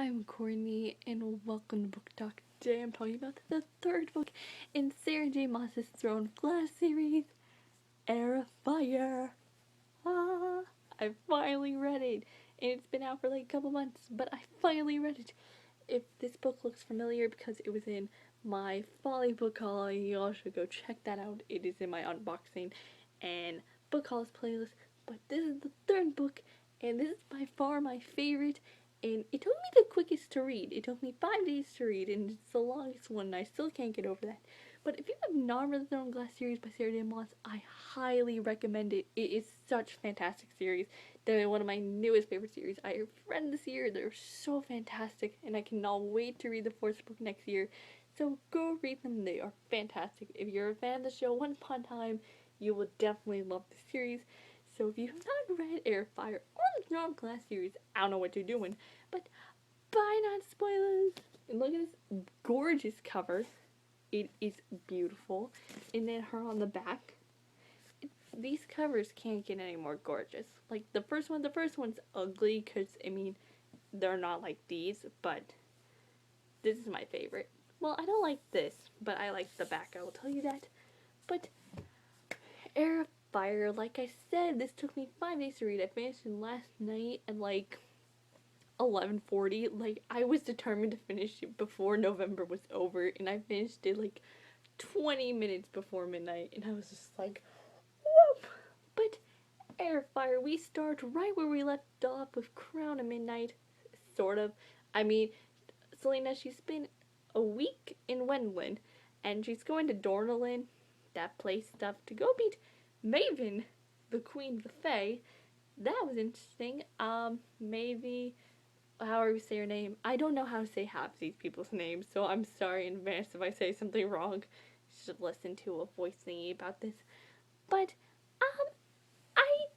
I'm Courtney, and welcome to Book Talk. Today I'm talking about the third book in Sarah J.Mass's Throne of Glass series, Heir of Fire. I finally read it, and it's been out for like a couple months, but I finally read it. If this book looks familiar because it was in my Folly book haul, you all should go check that out. It is in my unboxing and book hauls playlist, but this is the third book, and this is by far my favorite. And it took me the quickest to read. It took me 5 days to read, and it's the longest one, and I still can't get over that. But if you have not read the Throne of Glass series by Sarah J. Maas, I highly recommend it. It is such a fantastic series. They're one of my newest favorite series I read this year. They're so fantastic, and I cannot wait to read the fourth book next year. So go read them. They are fantastic. If you're a fan of the show Once Upon a Time, you will definitely love the series. So if you have not read Heir of Fire or the Throne of Glass series, I don't know what you're doing. But bye, not spoilers. And look at this gorgeous cover. It is beautiful. And then her on the back. These covers can't get any more gorgeous. Like the first one's ugly because, I mean, they're not like these, but this is my favorite. Well, I don't like this, but I like the back, I will tell you that. But Heir of Fire, like I said, this took me 5 days to read. I finished it last night at like 11:40. Like, I was determined to finish it before November was over, and I finished it like 20 minutes before midnight, and I was just like, whoop! But Heir of Fire, we start right where we left off with Crown of Midnight, sort of. I mean, Selena, she's been a week in Wendlin, and she's going to Dornelin, that place stuff, to go meet Maven, the Queen of the Fae. That was interesting. Maybe, however you say her name. I don't know how to say half these people's names, so I'm sorry in advance if I say something wrong. You should listen to a voice thingy about this. But, I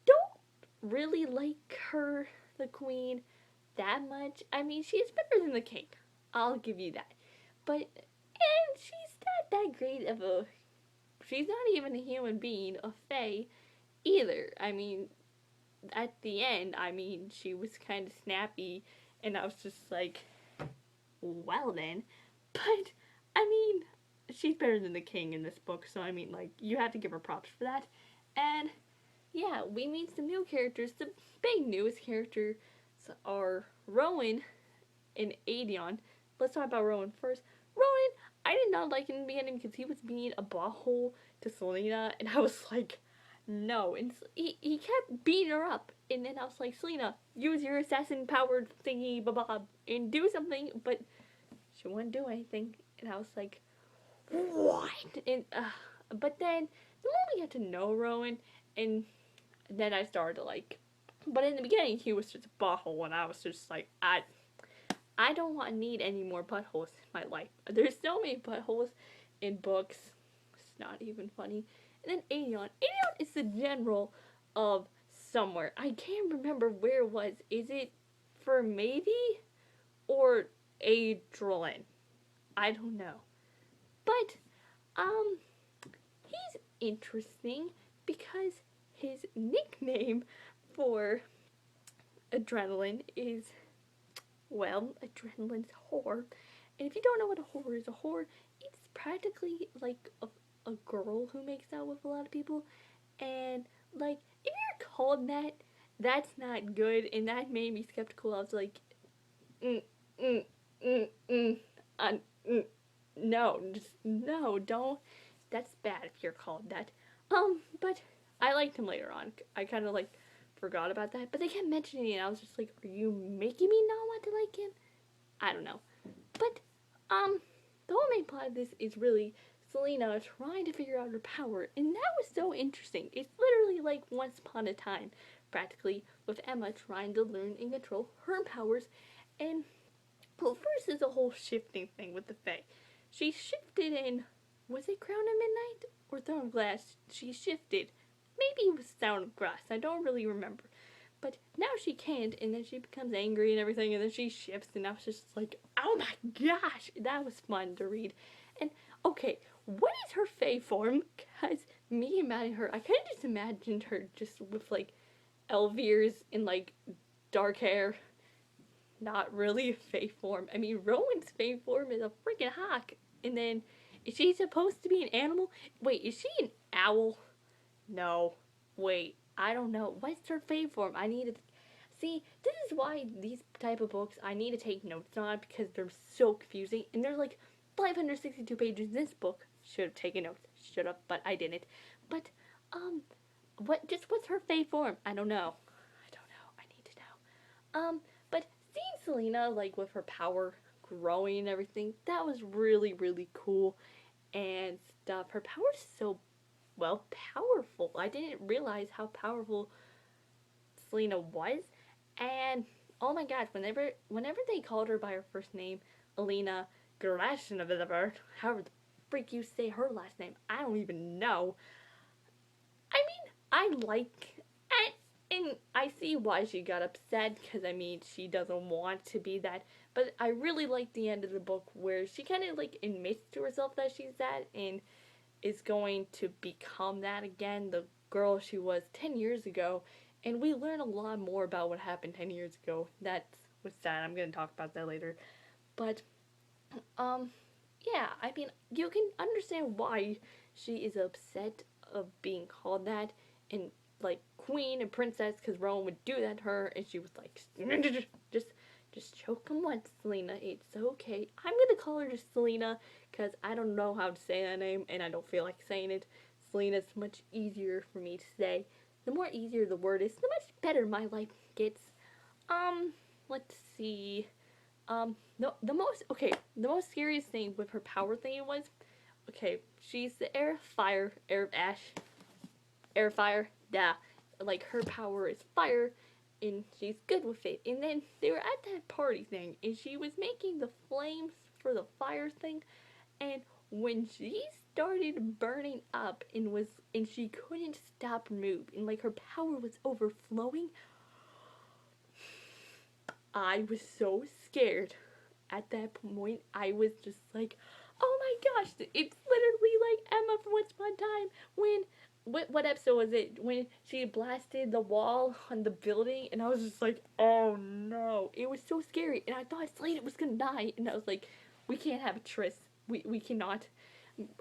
don't really like her, the Queen, that much. I mean, she's better than the King. I'll give you that. But, and she's not that great of a, she's not even a human being, a fae, either. I mean, at the end, I mean, she was kind of snappy, and I was just like, well then. But, I mean, she's better than the King in this book, so I mean, like, you have to give her props for that. And, yeah, we meet some new characters. The big newest characters are Rowan and Adion. Let's talk about Rowan first. Rowan, I did not like him in the beginning because he was being a butthole to Selena, and I was like, no. And he kept beating her up, and then I was like, Selena, use your assassin powered thingy blah and do something, but she wouldn't do anything, and I was like, what? And but then the more we got to know Rowan, and then I started to like, but in the beginning he was just a butthole, and I was just like, I don't want to need any more buttholes in my life. There's so many buttholes in books. It's not even funny. And then Adion. Adion is the general of somewhere. I can't remember where it was. Is it for maybe or Adrian? I don't know. But he's interesting because his nickname for Adrenaline is, well, Adrenaline's whore. And if you don't know what a whore is, it's practically like a girl who makes out with a lot of people. And, like, if you're called that, that's not good. And that made me skeptical. I was like, no, just, no, don't. That's bad if you're called that. But I liked him later on. I kind of, like, forgot about that, but they kept mentioning it, and I was just like, are you making me not want to like him? I don't know. But, the whole main plot of this is really Selena trying to figure out her power, and that was so interesting. It's literally like Once Upon a Time, practically, with Emma trying to learn and control her powers. And, well, first is the whole shifting thing with the Fae. She shifted in, was it Crown of Midnight or Throne of Glass? She shifted. Maybe it was Sound of Grass. I don't really remember. But now she can't, and then she becomes angry and everything, and then she shifts, and I was just like, oh my gosh, that was fun to read. And, okay, what is her Fae form? Because me imagining her, I kind of just imagined her just with, like, elf ears and, like, dark hair. not really a fae form. I mean, Rowan's fae form is a freaking hawk. And then, is she supposed to be an animal? Wait, is she an owl? No. Wait, I don't know. What's her fae form? I need to see. This is why these type of books I need to take notes on, because they're so confusing. And there's like 562 pages in this book. Should have taken notes. Should have, but I didn't. But what's her fae form? I don't know. I need to know. But seeing Selena, like, with her power growing and everything, that was really, really cool and stuff. Her power's so, well, powerful. I didn't realize how powerful Selena was. And, oh my gosh, whenever they called her by her first name, Alina Gerashinovic, however the freak you say her last name, I don't even know. I mean, I like it, and I see why she got upset, because I mean, she doesn't want to be that, but I really like the end of the book where she kind of like admits to herself that she's that, and is going to become that again, the girl she was 10 years ago, and we learn a lot more about what happened 10 years ago. That's what's sad. I'm going to talk about that later. But, yeah, I mean, you can understand why she is upset of being called that, and like queen and princess, because Rowan would do that to her, and she was like, just choke him once, Selena. It's okay. I'm gonna call her just Selena, because I don't know how to say that name, and I don't feel like saying it. Selena's much easier for me to say. The more easier the word is, the much better my life gets. Let's see. The most scariest thing with her power thing was, okay, she's the heir of fire, heir of ash, heir of fire, yeah, like, her power is fire, and she's good with it. And then they were at that party thing, and she was making the flames for the fire thing, and when she started burning up and she couldn't stop or move, and like her power was overflowing, I was so scared. At that point, I was just like, oh my gosh, it's literally like Emma from Once Upon a Time when, what episode was it? When she blasted the wall on the building, and I was just like, oh no. It was so scary, and I thought Slade was gonna die, and I was like, we can't have a tryst. We cannot.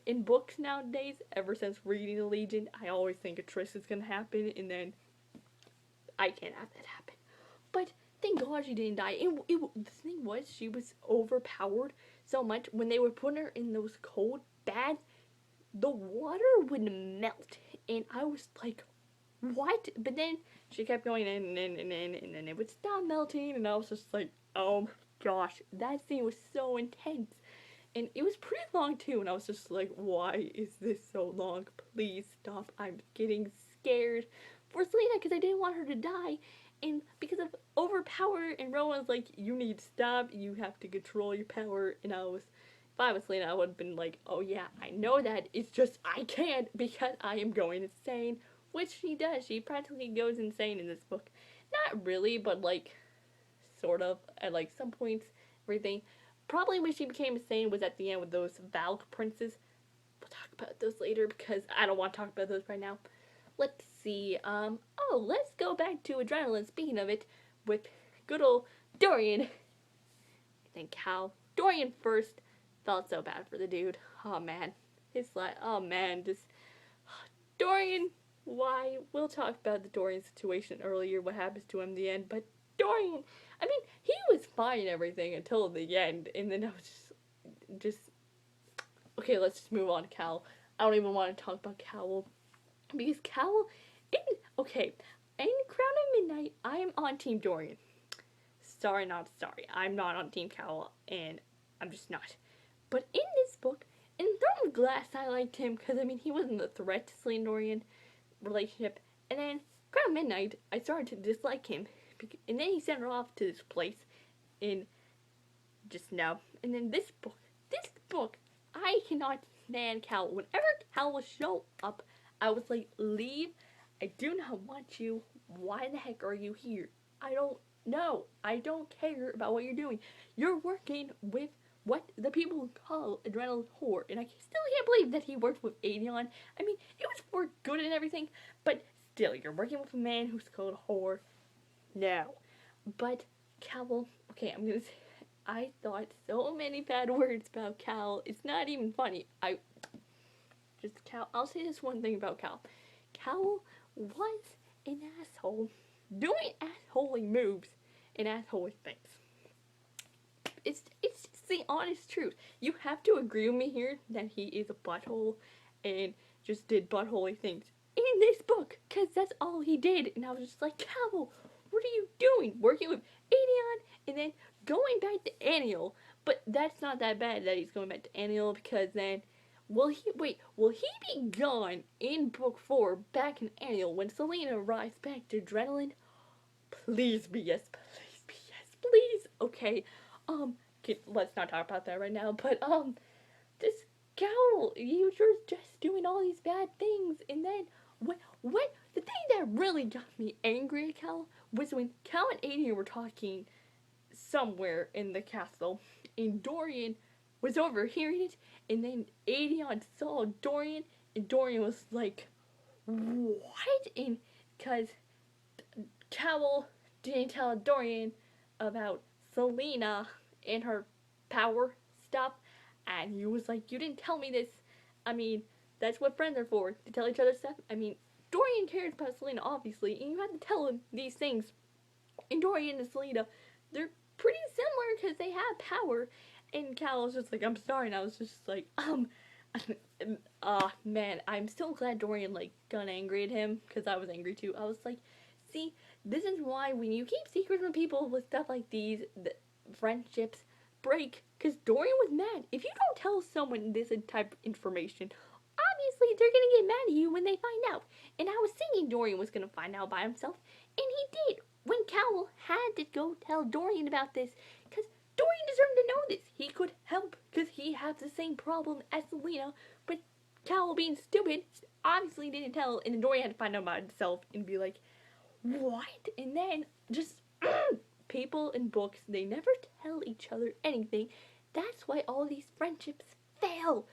In books nowadays, ever since reading The Legion, I always think a tryst is gonna happen, and then I can't have that happen. But thank God she didn't die. The thing was, she was overpowered so much. When they were putting her in those cold baths, the water would melt. And I was like, what? But then she kept going in and in and in, and then it would stop melting. And I was just like, oh my gosh, that scene was so intense. And it was pretty long too. And I was just like, why is this so long? Please stop. I'm getting scared for Selena, because I didn't want her to die. And because of overpower, and Rowan's like, you need to stop, you have to control your power, and if I was Selena, I would have been like, oh yeah, I know that, it's just I can't, because I am going insane, which she does. She practically goes insane in this book. Not really, but like, sort of, at like some points, everything. Probably when she became insane was at the end with those Valk princes. We'll talk about those later, because I don't want to talk about those right now. Let's see, let's go back to Adrenaline, speaking of it, with good old Dorian. Then Cal. Dorian first. Felt so bad for the dude. Oh man. Dorian, why? We'll talk about the Dorian situation earlier, what happens to him in the end, but Dorian, I mean, he was fine and everything until the end, and then I was just, okay, let's just move on to Cal. I don't even want to talk about Cal. Because Cal, in Crown of Midnight, I am on Team Dorian. Sorry, not sorry. I'm not on Team Cal, and I'm just not. But in this book, in Throne of Glass, I liked him, because, I mean, he wasn't a threat to Selena Dorian relationship. And then, Crown of Midnight, I started to dislike him. And then he sent her off to this place, and just no. And then this book, I cannot stand Cal. Whenever Cal will show up, I was like, leave. I do not want you. Why the heck are you here? I don't know. I don't care about what you're doing. You're working with what the people call Adrenaline Whore. And I still can't believe that he worked with Aedion. I mean, it was for good and everything. But still, you're working with a man who's called a whore. No. But Cal, okay, I'm gonna say, I thought so many bad words about Cal. It's not even funny. I'll say this one thing about Cal. Cal was an asshole, doing assholey moves and assholey things. It's just the honest truth. You have to agree with me here that he is a butthole and just did buttholey things in this book, because that's all he did. And I was just like, Cal, what are you doing? Working with Aedion and then going back to Aniel. But that's not that bad that he's going back to Aniel, because then will he be gone in book 4 back in Aniel when Selena arrives back to Adrenaline? Please be yes, please be yes, please. Okay, let's not talk about that right now, but this Cal, you're just doing all these bad things, and then when the thing that really got me angry at Cal was when Cal and Aiden were talking somewhere in the castle, and Dorian was overhearing it, and then Aedion saw Dorian, and Dorian was like, what? And because Cal didn't tell Dorian about Selena and her power stuff, and he was like, you didn't tell me this. I mean, that's what friends are for, to tell each other stuff. I mean, Dorian cares about Selena, obviously, and you have to tell him these things. And Dorian and Selena, they're pretty similar because they have power. And Cal was just like, I'm sorry, and I was just like, man, I'm so glad Dorian, like, got angry at him, because I was angry too. I was like, see, this is why when you keep secrets from people with stuff like these, the friendships break, because Dorian was mad. If you don't tell someone this type of information, obviously they're gonna get mad at you when they find out. And I was thinking Dorian was gonna find out by himself, and he did. When Cal had to go tell Dorian about this, because Dorian deserved to know this. He could help, because he has the same problem as Selena, but Cal, being stupid, obviously didn't tell, and then Dorian had to find out about himself and be like, what? And then, just, people in books, they never tell each other anything. That's why all these friendships fail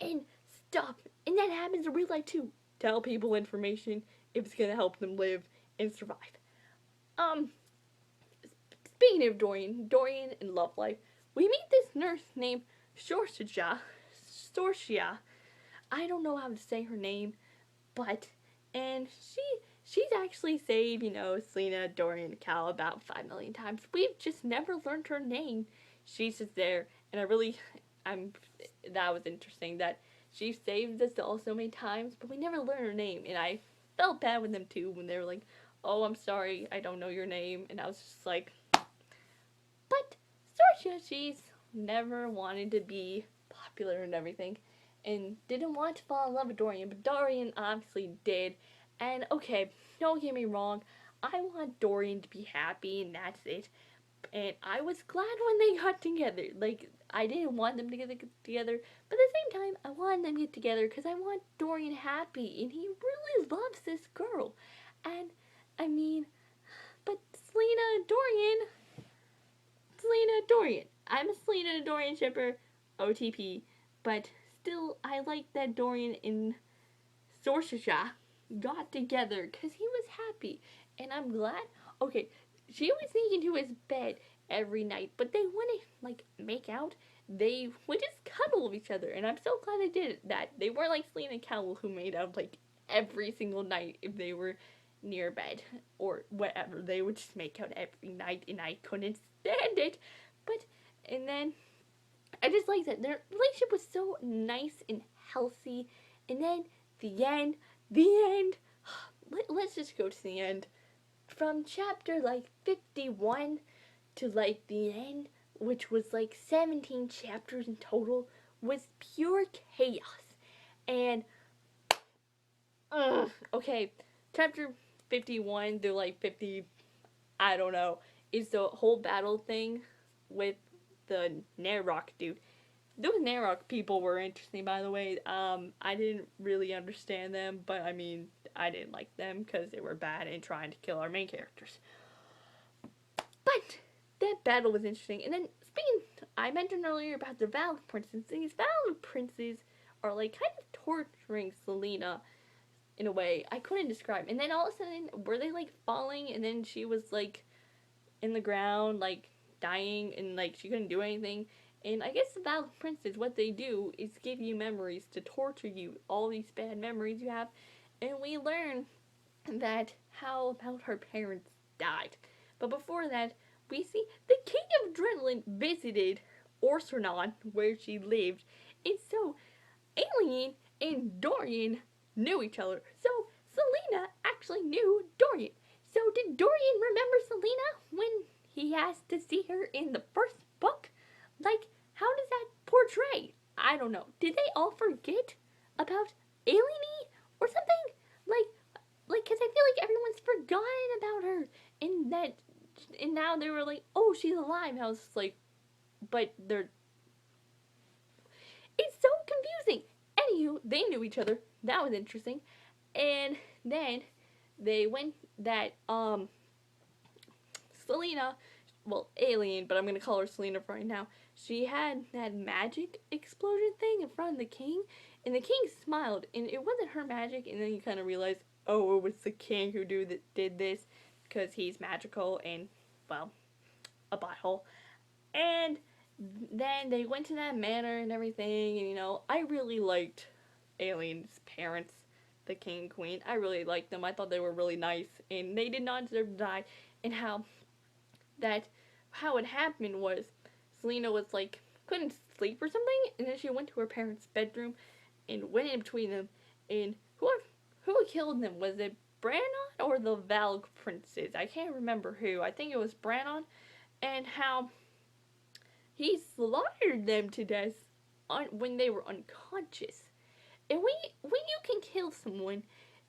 and stuff. And that happens in real life too. Tell people information if it's gonna help them live and survive. Speaking of Dorian in Love Life, we meet this nurse named Sorcia. I don't know how to say her name, but, and she's actually saved, Selena, Dorian, and Cal about 5 million times. We've just never learned her name. She's just there, and that was interesting that she saved us all so many times, but we never learned her name, and I felt bad with them too when they were like, oh, I'm sorry, I don't know your name, and I was just like, but Sorcia, she's never wanted to be popular and everything, and didn't want to fall in love with Dorian, but Dorian obviously did. And okay, don't get me wrong, I want Dorian to be happy, and that's it. And I was glad when they got together. Like, I didn't want them to get together, but at the same time, I wanted them to get together because I want Dorian happy, and he really loves this girl. And, I mean, but Selena Dorian. I'm a Selena Dorian shipper, OTP, but still, I like that Dorian and Sorcia got together because he was happy, and I'm glad. Okay, she would sneak into his bed every night, but they wouldn't like make out. They would just cuddle with each other, and I'm so glad they did that. They weren't like Selena and Cal, who made out like every single night if they were near bed or whatever. They would just make out every night, and I couldn't stand it. But and then I just like that their relationship was so nice and healthy, and then the end. Let's just go to the end. From chapter like 51 to like the end, which was like 17 chapters in total, was pure chaos. And okay, chapter 51 to like 50, I don't know, is the whole battle thing with the Narok dude. Those Narok people were interesting, by the way. I didn't really understand them, but I mean, I didn't like them because they were bad and trying to kill our main characters. But that battle was interesting. And then, I mentioned earlier about the Valak Princes. These Valak Princes are like kind of torturing Selena in a way I couldn't describe. And then all of a sudden, were they like falling? And then she was like in the ground, like dying, and like she couldn't do anything. And I guess the Valak Princes, what they do is give you memories to torture you, all these bad memories you have. And we learn that how about her parents died. But before that, we see the King of Dreadland visited Orsernon, where she lived. And so Alien and Dorian knew each other. So Selena actually knew Dorian. So did Dorian remember Selena when he asked to see her in the first book? Like, how does that portray? I don't know. Did they all forget about Alienie or something? Cause I feel like everyone's forgotten about her, and now they were like, oh, she's alive. I was just like, but they're. It's so confusing. Anywho, they knew each other. That was interesting, and then they went that Selena, well, Alien, but I'm gonna call her Selena for right now. She had that magic explosion thing in front of the king, and the king smiled, and it wasn't her magic, and then you kind of realized, oh, it was the king who did this, because he's magical and, well, a butthole. And then they went to that manor and everything, and you know, I really liked Alien's parents, the king and queen. I really liked them. I thought they were really nice, and they did not deserve to die. And how it happened was Selena was like couldn't sleep or something, and then she went to her parents' bedroom and went in between them. And who killed them? Was it Brannon or the Valak Princes? I can't remember who. I think it was Brannon, and how he slaughtered them to death when they were unconscious. And when you can kill someone,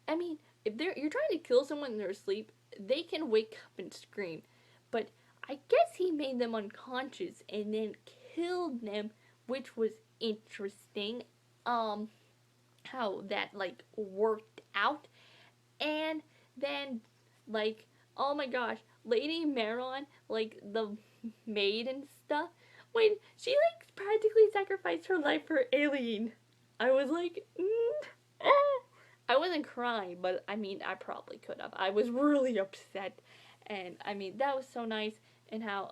I mean, if you're trying to kill someone and they're asleep, they can wake up and scream. But I guess he made them unconscious and then killed them, which was interesting. How that like worked out. And then like, oh my gosh, Lady Maron, like the maid and stuff, when she like practically sacrificed her life for Alien, I was like, I wasn't crying, but I mean, I probably could have. I was really upset, and I mean, that was so nice. And how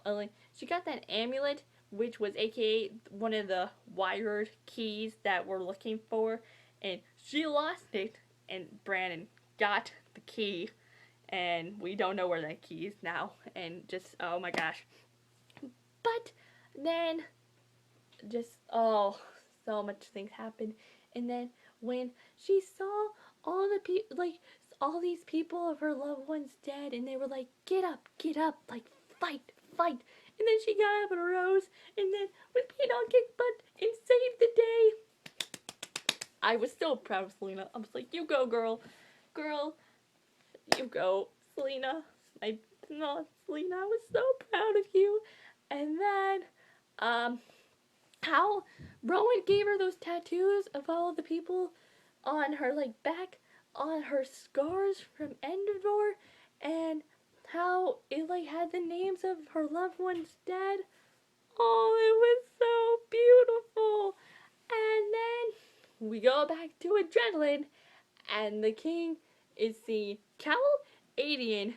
she got that amulet, which was AKA one of the wired keys that we're looking for, and she lost it, and Brandon got the key, and we don't know where that key is now, and just, oh my gosh. But then, just, oh, so much things happened, and then when she saw all the people, like, all these people of her loved ones dead, and they were like, get up, like, fight, and then she got up and arose, and then was being all kicked butt and saved the day. I was so proud of Selena. I was like, you go, girl, you go, Selena. Selena, I was so proud of you. And then, how Rowan gave her those tattoos of all the people on her, like, back, on her scars from Endor, and how it, like, had the names of her loved ones dead. Oh, it was so beautiful. And then we go back to Adrenaline, and the king is seeing Cal, Adian,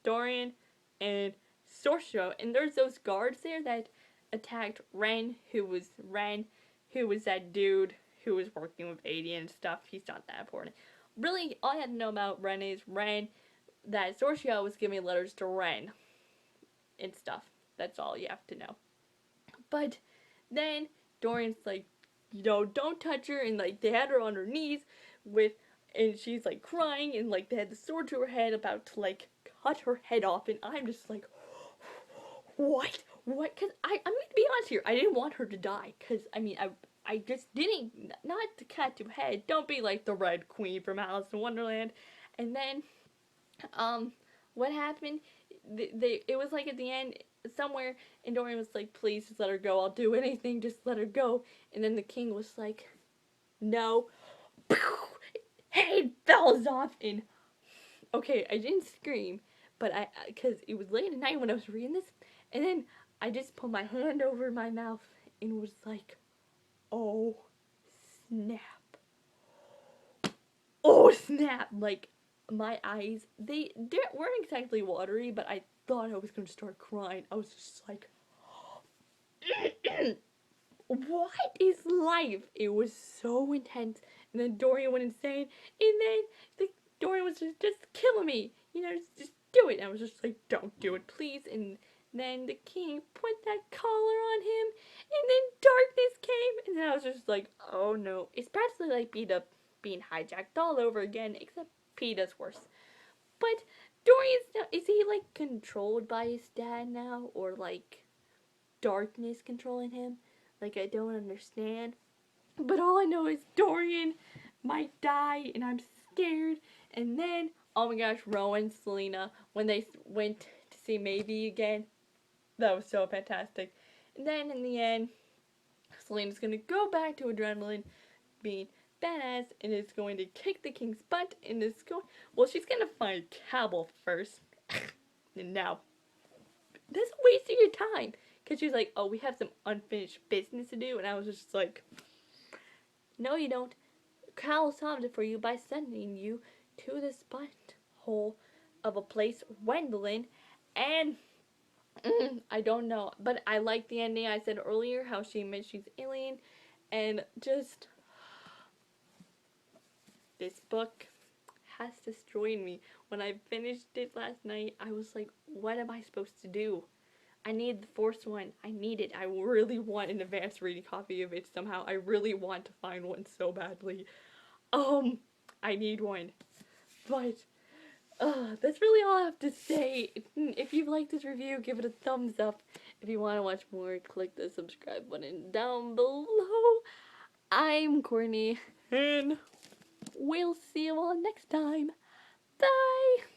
Dorian, and Sorcio, and there's those guards there that attacked Ren, who was that dude who was working with Adian and stuff. He's not that important. Really, all I had to know about Ren is that Sorcio was giving letters to Ren and stuff. That's all you have to know. But then Dorian's like, you know, don't touch her, and like they had her on her knees and she's like crying, and like they had the sword to her head about to like cut her head off, and I'm just like, what? Because I'm gonna be honest here, I didn't want her to die, because I mean, I just didn't, not to cut her head, don't be like the Red Queen from Alice in Wonderland. And then, what happened, it was like at the end, somewhere, and Dorian was like, please just let her go, I'll do anything, just let her go. And then the king was like, no. Head falls off, and okay, I didn't scream, but because it was late at night when I was reading this, and then I just put my hand over my mouth and was like, oh snap. Oh snap. Like, my eyes, they weren't exactly watery, but I thought I was gonna start crying. I was just like, what is life? It was so intense. And then Dorian went insane. And then Dorian was just killing me. You know, just do it. And I was just like, don't do it, please. And then the king put that collar on him. And then darkness came. And then I was just like, oh no. It's practically like being hijacked all over again. Except Peeta's worse. But Dorian's now, is he like controlled by his dad now? Or like darkness controlling him? Like, I don't understand. But all I know is Dorian might die, and I'm scared. And then, oh my gosh, Rowan, Selena, when they went to see Maybe again, that was so fantastic. And then, in the end, Selena's gonna go back to Adrenaline, being badass, and is going to kick the king's butt, and is going, well, she's gonna find Cabell first. And now, that's wasting your time. Because she's like, oh, we have some unfinished business to do. And I was just like, no, you don't. Cal solved it for you by sending you to this butthole of a place, Gwendolyn. And I don't know. But I like the ending. I said earlier how she admits she's alien. And just, this book has destroyed me. When I finished it last night, I was like, what am I supposed to do? I need the fourth one. I need it. I really want an advanced reading copy of it somehow. I really want to find one so badly. I need one. But, that's really all I have to say. If you've liked this review, give it a thumbs up. If you want to watch more, click the subscribe button down below. I'm Courtney, and we'll see you all next time. Bye!